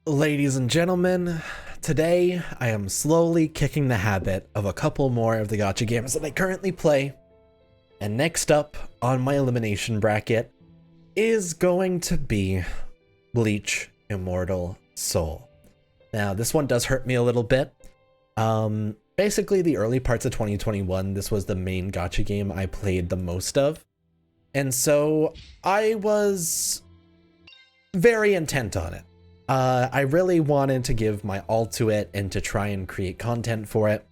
Ladies and gentlemen, today I am slowly kicking the habit of a couple more of the gacha games that I currently play. And next up on my elimination bracket is going to be Bleach Immortal Soul. Now, this one does hurt me a little bit. Basically, the early parts of 2021, this was the main gacha game I played the most of. And so I was very intent on it. I really wanted to give my all to it and to try and create content for it.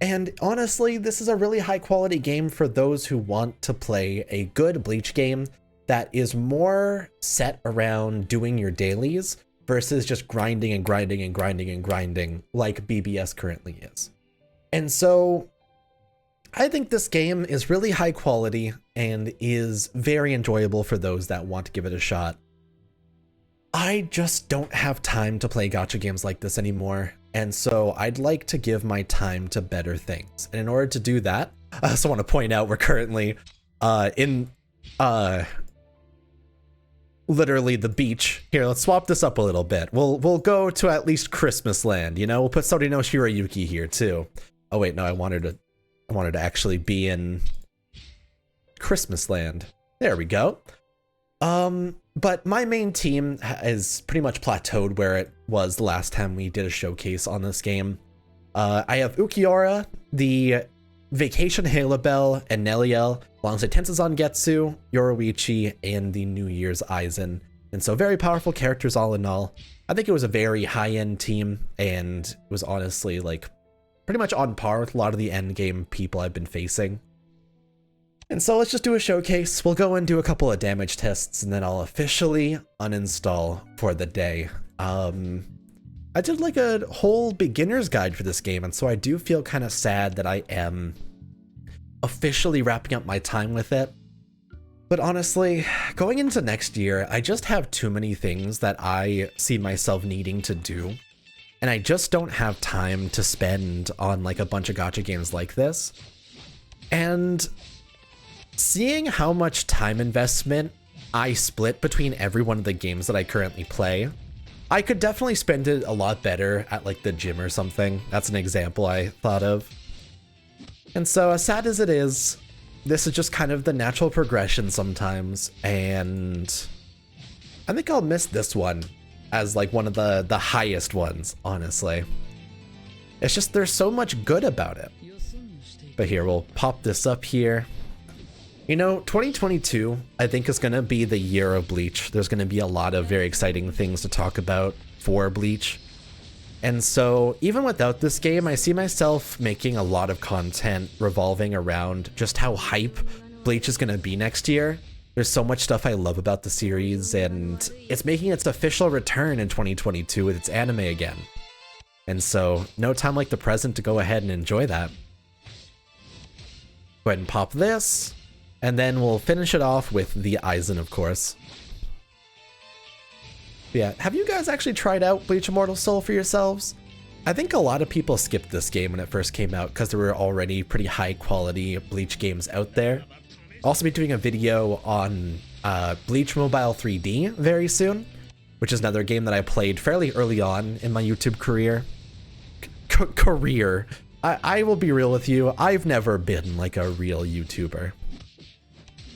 And honestly, this is a really high quality game for those who want to play a good Bleach game that is more set around doing your dailies versus just grinding and grinding and grinding and grinding like BBS currently is. And so I think this game is really high quality and is very enjoyable for those that want to give it a shot. I just don't have time to play gacha games like this anymore, and so I'd like to give my time to better things. And in order to do that, I also want to point out we're currently in literally the beach. Here, let's swap this up a little bit. We'll go to at least Christmas land, you know? We'll put Sori no Shirayuki here too. Oh wait, no, I wanted to actually be in Christmas land. There we go. But my main team is pretty much plateaued where it was the last time we did a showcase on this game. I have Ukiora, the Vacation Halabel, and Neliel, alongside Tensazan Getsu, Yoruichi, and the New Year's Aizen. And so very powerful characters all in all. I think it was a very high-end team, and it was honestly like pretty much on par with a lot of the endgame people I've been facing. And so let's just do a showcase. We'll go and do a couple of damage tests, and then I'll officially uninstall for the day. I did like a whole beginner's guide for this game, and so I do feel kind of sad that I am officially wrapping up my time with it. But honestly, going into next year, I just have too many things that I see myself needing to do, and I just don't have time to spend on like a bunch of gacha games like this. And seeing how much time investment I split between every one of the games that I currently play, I could definitely spend it a lot better at like the gym or something. That's an example I thought of. And so as sad as it is, this is just kind of the natural progression sometimes, and I think I'll miss this one as like one of the highest ones, honestly. It's just there's so much good about it. But here, we'll pop this up here. You know, 2022, I think, is going to be the year of Bleach. There's going to be a lot of very exciting things to talk about for Bleach. And so, even without this game, I see myself making a lot of content revolving around just how hype Bleach is going to be next year. There's so much stuff I love about the series, and it's making its official return in 2022 with its anime again. And so, no time like the present to go ahead and enjoy that. Go ahead and pop this. And then we'll finish it off with the Aizen, of course. Yeah, have you guys actually tried out Bleach Immortal Soul for yourselves? I think a lot of people skipped this game when it first came out because there were already pretty high quality Bleach games out there. I'll also be doing a video on Bleach Mobile 3D very soon, which is another game that I played fairly early on in my YouTube career. I will be real with you, I've never been like a real YouTuber.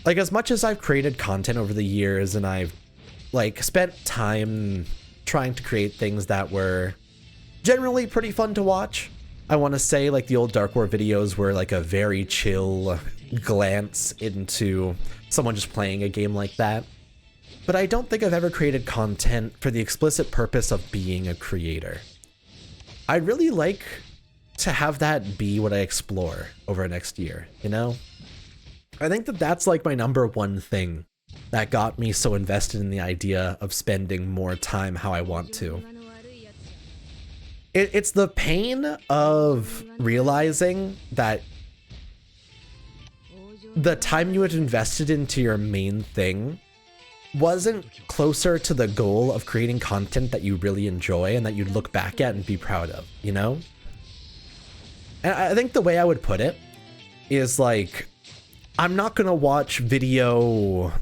Like, as much as I've created content over the years and I've like spent time trying to create things that were generally pretty fun to watch, I want to say like the old Dark War videos were like a very chill glance into someone just playing a game like that. But I don't think I've ever created content for the explicit purpose of being a creator. I'd really like to have that be what I explore over next year, you know? I think that that's like my number one thing that got me so invested in the idea of spending more time how I want to. It's the pain of realizing that the time you had invested into your main thing wasn't closer to the goal of creating content that you really enjoy and that you'd look back at and be proud of, you know? And I think the way I would put it is like, I'm not gonna watch video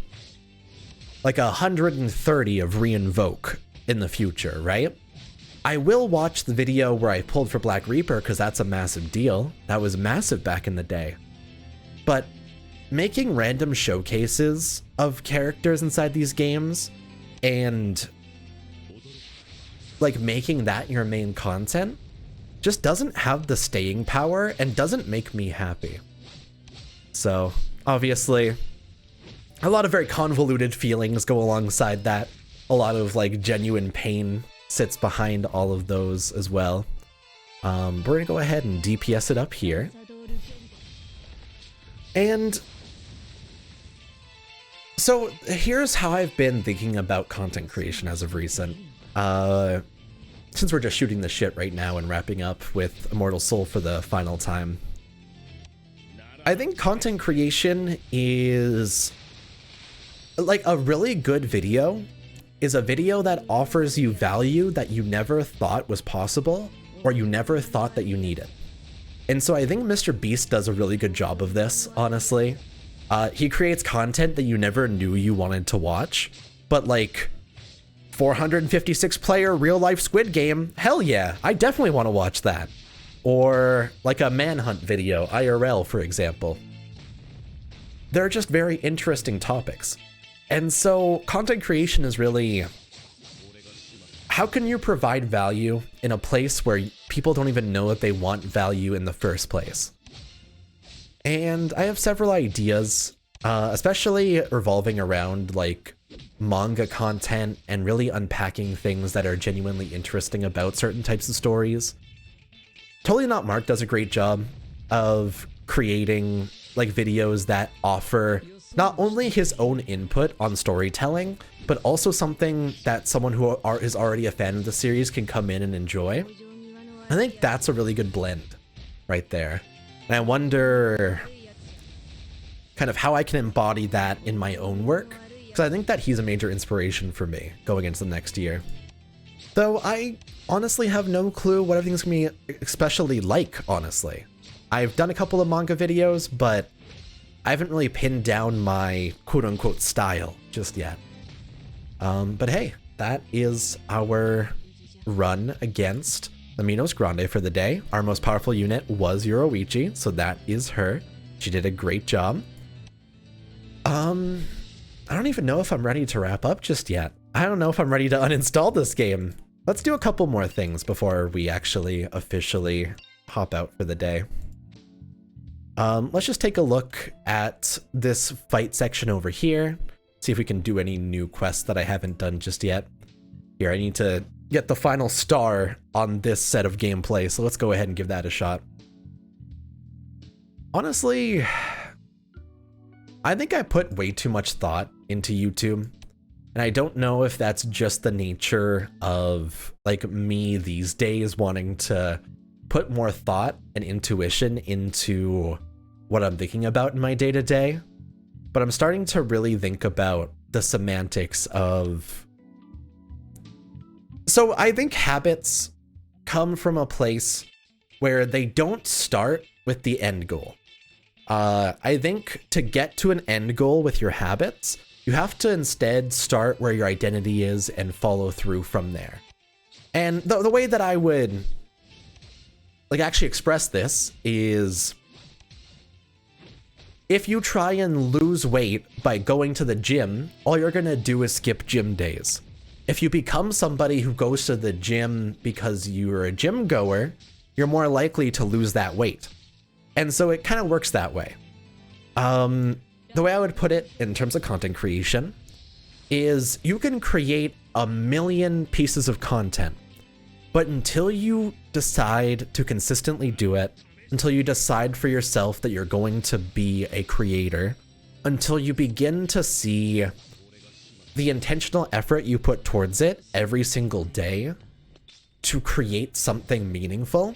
like 130 of Reinvoke in the future, right? I will watch the video where I pulled for Black Reaper because that's a massive deal. That was massive back in the day. But making random showcases of characters inside these games and like making that your main content just doesn't have the staying power and doesn't make me happy. So obviously a lot of very convoluted feelings go alongside that. A lot of like genuine pain sits behind all of those as well. We're gonna go ahead and DPS it up here. And so here's how I've been thinking about content creation as of recent. Since we're just shooting the shit right now and wrapping up with Immortal Soul for the final time, I think content creation is like a really good video is a video that offers you value that you never thought was possible or you never thought that you needed. And so I think Mr. Beast does a really good job of this, honestly. He creates content that you never knew you wanted to watch, but like 456 player real life Squid Game, hell yeah, I definitely want to watch that. Or like a manhunt video, IRL for example. They're just very interesting topics. And so content creation is really, how can you provide value in a place where people don't even know that they want value in the first place? And I have several ideas, especially revolving around like manga content and really unpacking things that are genuinely interesting about certain types of stories. Totally Not Mark does a great job of creating like videos that offer not only his own input on storytelling, but also something that someone who is already a fan of the series can come in and enjoy. I think that's a really good blend right there. And I wonder kind of how I can embody that in my own work, because I think that he's a major inspiration for me going into the next year. Though I honestly have no clue what everything's gonna be especially like, honestly. I've done a couple of manga videos, but I haven't really pinned down my quote-unquote style just yet. But hey, that is our run against the Minos Grande for the day. Our most powerful unit was Yoruichi, so that is her. She did a great job. I don't even know if I'm ready to wrap up just yet. I don't know if I'm ready to uninstall this game. Let's do a couple more things before we actually officially hop out for the day. Let's just take a look at this fight section over here. See if we can do any new quests that I haven't done just yet. Here, I need to get the final star on this set of gameplay, so let's go ahead and give that a shot. Honestly, I think I put way too much thought into YouTube, and I don't know if that's just the nature of like me these days wanting to put more thought and intuition into what I'm thinking about in my day-to-day, but I'm starting to really think about the semantics of... So I think habits come from a place where they don't start with the end goal. I think to get to an end goal with your habits, you have to instead start where your identity is and follow through from there. And the way that I would like actually express this is, if you try and lose weight by going to the gym, all you're gonna do is skip gym days. If you become somebody who goes to the gym because you're a gym goer, you're more likely to lose that weight. And so it kind of works that way. The way I would put it in terms of content creation is you can create a million pieces of content, but until you decide to consistently do it, until you decide for yourself that you're going to be a creator, until you begin to see the intentional effort you put towards it every single day to create something meaningful,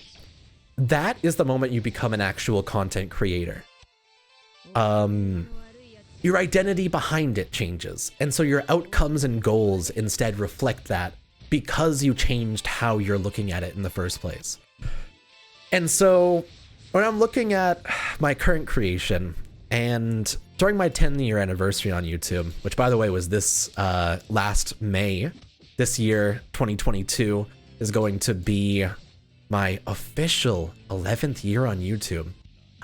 that is the moment you become an actual content creator. Your identity behind it changes, and so your outcomes and goals instead reflect that because you changed how you're looking at it in the first place. And so when I'm looking at my current creation, and during my 10-year anniversary on YouTube, which by the way was this last May, this year, 2022, is going to be my official 11th year on YouTube.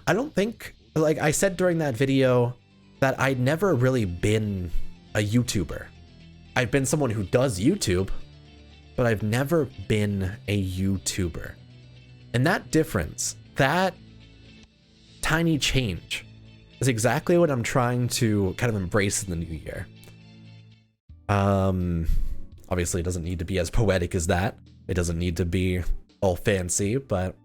I don't think, like I said during that video, that I'd never really been a YouTuber. I've been someone who does YouTube, but I've never been a YouTuber. And that difference, that tiny change, is exactly what I'm trying to kind of embrace in the new year. Obviously it doesn't need to be as poetic as that. It doesn't need to be all fancy, but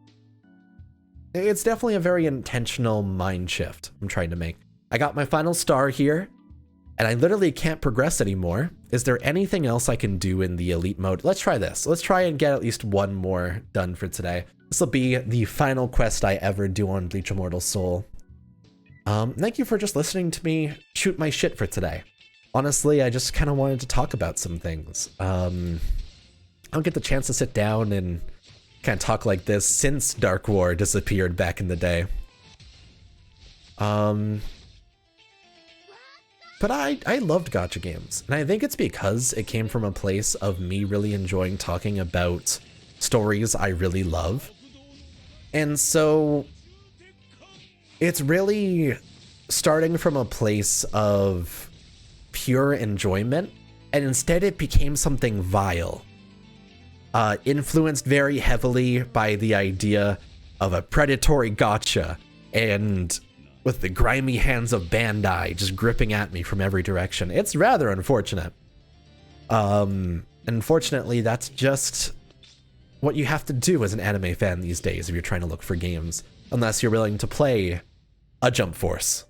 it's definitely a very intentional mind shift I'm trying to make. I got my final star here, and I literally can't progress anymore. Is there anything else I can do in the elite mode? Let's try this. Let's try and get at least one more done for today. This will be the final quest I ever do on Bleach Immortal Soul. Thank you for just listening to me shoot my shit for today. Honestly, I just kind of wanted to talk about some things. I don't get the chance to sit down and kind of talk like this since Dark War disappeared back in the day. But I loved gacha games, and I think it's because it came from a place of me really enjoying talking about stories I really love. And so it's really starting from a place of pure enjoyment, and instead it became something vile. Influenced very heavily by the idea of a predatory gacha, and with the grimy hands of Bandai just gripping at me from every direction. It's rather unfortunate. Unfortunately, that's just what you have to do as an anime fan these days if you're trying to look for games, unless you're willing to play a Jump Force,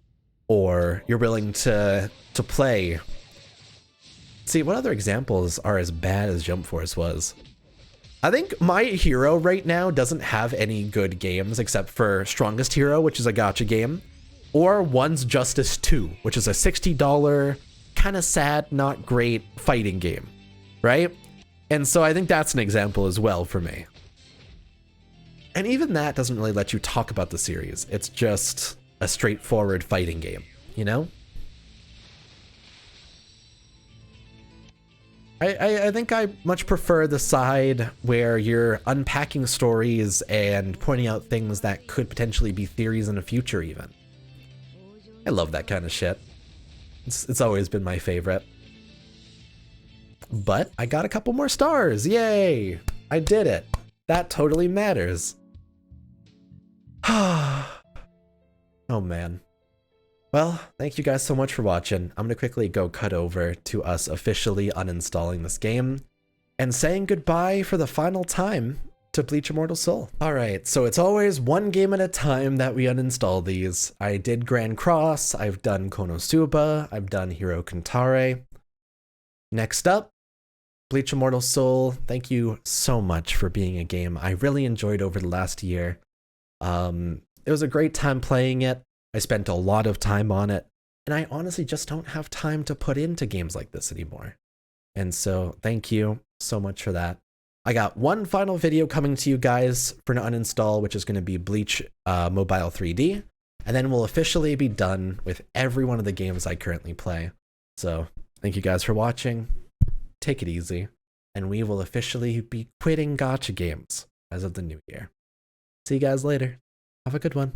or you're willing to play. See, what other examples are as bad as Jump Force was? I think My Hero right now doesn't have any good games except for Strongest Hero, which is a gacha game, or One's Justice 2, which is a $60, kind of sad, not great fighting game, right? And so I think that's an example as well for me. And even that doesn't really let you talk about the series. It's just a straightforward fighting game, you know? I think I much prefer the side where you're unpacking stories and pointing out things that could potentially be theories in the future even. I love that kind of shit. It's always been my favorite. But I got a couple more stars, yay! I did it. That totally matters. Oh man. Well, thank you guys so much for watching. I'm gonna quickly go cut over to us officially uninstalling this game and saying goodbye for the final time to Bleach Immortal Soul. Alright, so it's always one game at a time that we uninstall these. I did Grand Cross, I've done Konosuba, I've done Hiro Kantare. Next up, Bleach Immortal Soul. Thank you so much for being a game I really enjoyed over the last year. It was a great time playing it. I spent a lot of time on it, and I honestly just don't have time to put into games like this anymore. And so thank you so much for that. I got one final video coming to you guys for an uninstall, which is going to be Bleach Mobile 3D, and then we'll officially be done with every one of the games I currently play. So thank you guys for watching, take it easy, and we will officially be quitting gacha games as of the new year. See you guys later. Have a good one.